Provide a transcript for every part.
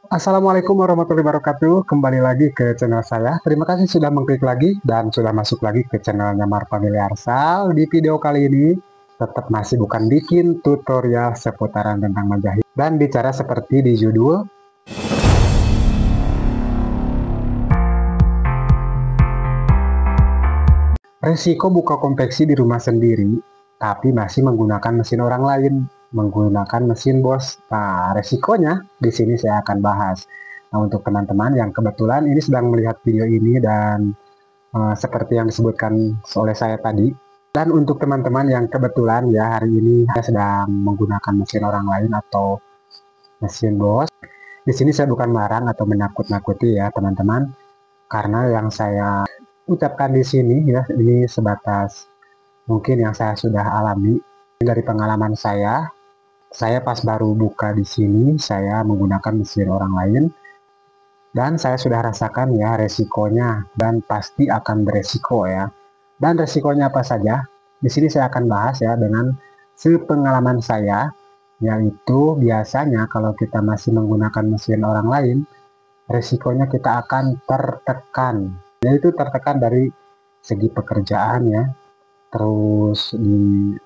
Assalamualaikum warahmatullahi wabarakatuh. Kembali lagi ke channel saya. Terima kasih sudah mengklik lagi dan sudah masuk lagi ke channelnya Marfa Miliarsal. Di video kali ini tetap masih bukan bikin tutorial seputaran tentang menjahit dan bicara seperti di judul. Resiko buka konveksi di rumah sendiri, tapi masih menggunakan mesin orang lain, menggunakan mesin bos. Nah, resikonya di sini saya akan bahas. Nah, untuk teman-teman yang kebetulan ini sedang melihat video ini dan seperti yang disebutkan oleh saya tadi. Dan untuk teman-teman yang kebetulan ya hari ini sedang menggunakan mesin orang lain atau mesin bos, di sini saya bukan melarang atau menakut-nakuti ya teman-teman, karena yang saya ucapkan di sini ya ini sebatas mungkin yang saya sudah alami dari pengalaman saya. Saya pas baru buka di sini, saya menggunakan mesin orang lain dan saya sudah rasakan ya resikonya dan pasti akan beresiko ya. Dan resikonya apa saja? Di sini saya akan bahas ya dengan sepengalaman saya, yaitu biasanya kalau kita masih menggunakan mesin orang lain, resikonya kita akan tertekan. Yaitu tertekan dari segi pekerjaan ya, terus di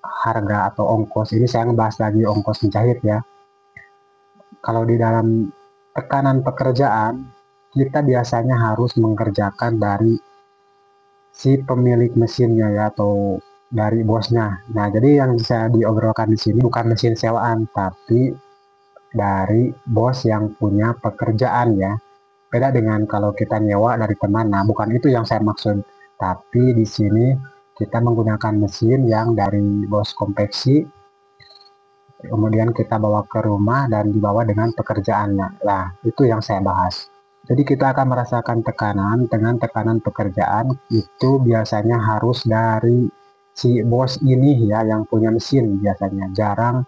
harga atau ongkos. Ini saya ngebahas lagi ongkos menjahit ya. Kalau di dalam tekanan pekerjaan, kita biasanya harus mengerjakan dari si pemilik mesinnya ya atau dari bosnya. Nah, jadi yang bisa diobrolkan di sini bukan mesin sewaan, tapi dari bos yang punya pekerjaan ya. Beda dengan kalau kita nyewa dari teman. Nah, bukan itu yang saya maksud. Tapi di sini kita menggunakan mesin yang dari bos konveksi, kemudian kita bawa ke rumah dan dibawa dengan pekerjaannya. Nah, itu yang saya bahas. Jadi kita akan merasakan tekanan dengan tekanan pekerjaan itu biasanya harus dari si bos ini ya yang punya mesin biasanya jarang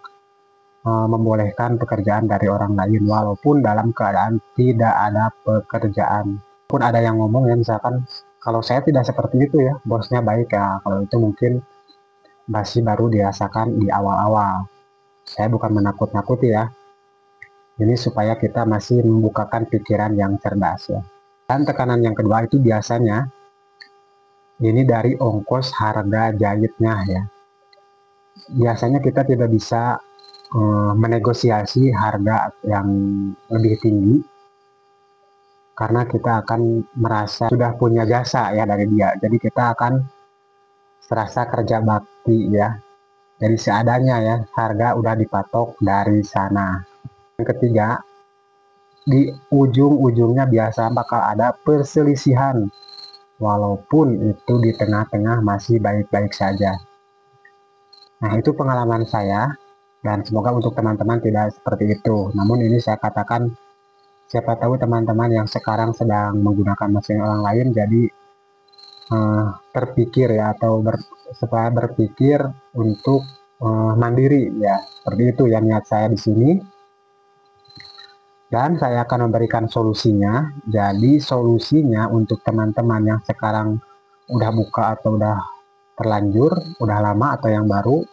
membolehkan pekerjaan dari orang lain walaupun dalam keadaan tidak ada pekerjaan. Pun ada yang ngomong ya misalkan kalau saya tidak seperti itu ya bosnya baik ya, kalau itu mungkin masih baru dirasakan di awal-awal. Saya bukan menakut-nakuti ya. Ini supaya kita masih membukakan pikiran yang cerdas ya. Dan tekanan yang kedua itu biasanya ini dari ongkos harga jahitnya ya. Biasanya kita tidak bisa menegosiasi harga yang lebih tinggi karena kita akan merasa sudah punya jasa ya dari dia. Jadi kita akan serasa kerja bakti ya. Jadi seadanya ya, harga udah dipatok dari sana. Yang ketiga, di ujung-ujungnya biasa bakal ada perselisihan walaupun itu di tengah-tengah masih baik-baik saja. Nah, itu pengalaman saya dan semoga untuk teman-teman tidak seperti itu. Namun ini saya katakan siapa tahu teman-teman yang sekarang sedang menggunakan mesin orang lain jadi terpikir ya atau supaya berpikir untuk mandiri ya. Seperti itu yang niat saya di sini. Dan saya akan memberikan solusinya. Jadi solusinya untuk teman-teman yang sekarang udah buka atau udah terlanjur, udah lama atau yang baru.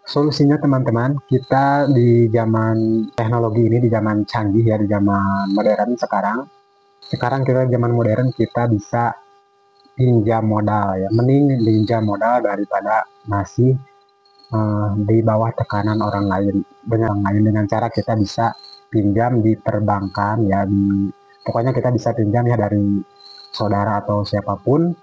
Solusinya teman-teman, kita di zaman teknologi ini, di zaman canggih ya, di zaman modern sekarang. Sekarang kita di zaman modern kita bisa pinjam modal ya. Mending pinjam modal daripada masih di bawah tekanan orang lain. Dengan cara kita bisa pinjam di perbankan ya, pokoknya kita bisa pinjam ya dari saudara atau siapapun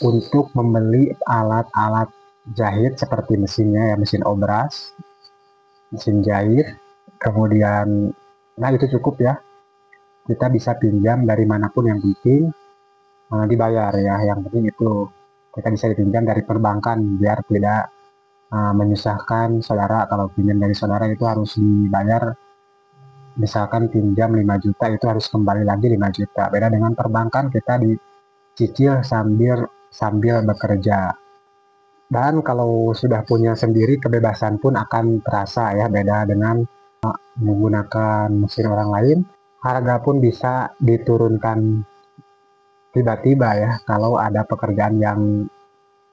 untuk membeli alat-alat jahit seperti mesinnya ya, mesin obras, mesin jahit, kemudian nah itu cukup ya, kita bisa pinjam dari manapun yang penting dibayar ya, yang penting itu kita bisa dipinjam dari perbankan biar tidak menyusahkan saudara. Kalau pinjam dari saudara itu harus dibayar, misalkan pinjam 5 juta itu harus kembali lagi 5 juta. Beda dengan perbankan, kita dicicil sambil bekerja. Dan kalau sudah punya sendiri, kebebasan pun akan terasa ya, beda dengan menggunakan mesin orang lain. Harga pun bisa diturunkan tiba-tiba ya kalau ada pekerjaan yang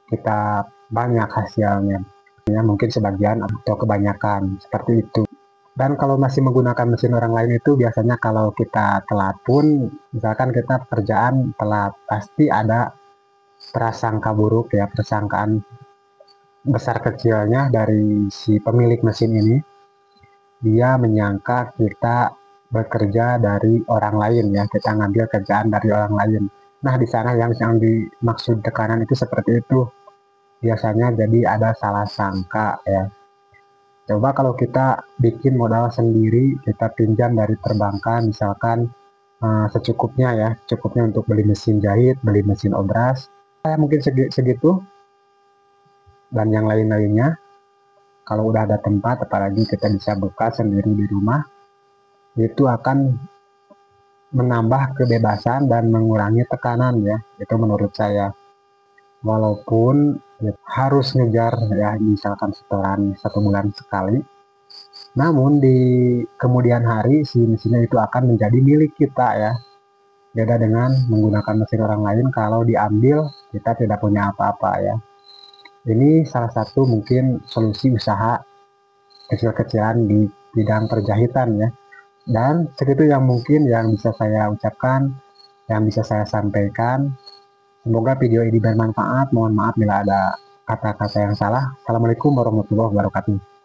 kita banyak hasilnya. Ya, mungkin sebagian atau kebanyakan seperti itu. Dan kalau masih menggunakan mesin orang lain itu biasanya kalau kita telat pun, misalkan kita pekerjaan telat, pasti ada prasangka buruk ya, persangkaan besar kecilnya dari si pemilik mesin ini. Dia menyangka kita bekerja dari orang lain ya, kita ngambil kerjaan dari orang lain. Nah, di sana yang dimaksud tekanan itu seperti itu. Biasanya jadi ada salah sangka ya. Coba kalau kita bikin modal sendiri, kita pinjam dari perbankan, misalkan secukupnya ya, cukupnya untuk beli mesin jahit, beli mesin obras, ya mungkin segitu, dan yang lain-lainnya. Kalau udah ada tempat, apalagi kita bisa buka sendiri di rumah, itu akan menambah kebebasan dan mengurangi tekanan ya, itu menurut saya. Walaupun ya, harus ngejar ya, misalkan setoran 1 bulan sekali, namun di kemudian hari si mesinnya itu akan menjadi milik kita ya. Beda dengan menggunakan mesin orang lain, kalau diambil kita tidak punya apa-apa ya. Ini salah satu mungkin solusi usaha kecil-kecilan di bidang perjahitan ya. Dan segitu yang mungkin yang bisa saya ucapkan, yang bisa saya sampaikan. Semoga video ini bermanfaat. Mohon maaf bila ada kata-kata yang salah. Assalamualaikum warahmatullahi wabarakatuh.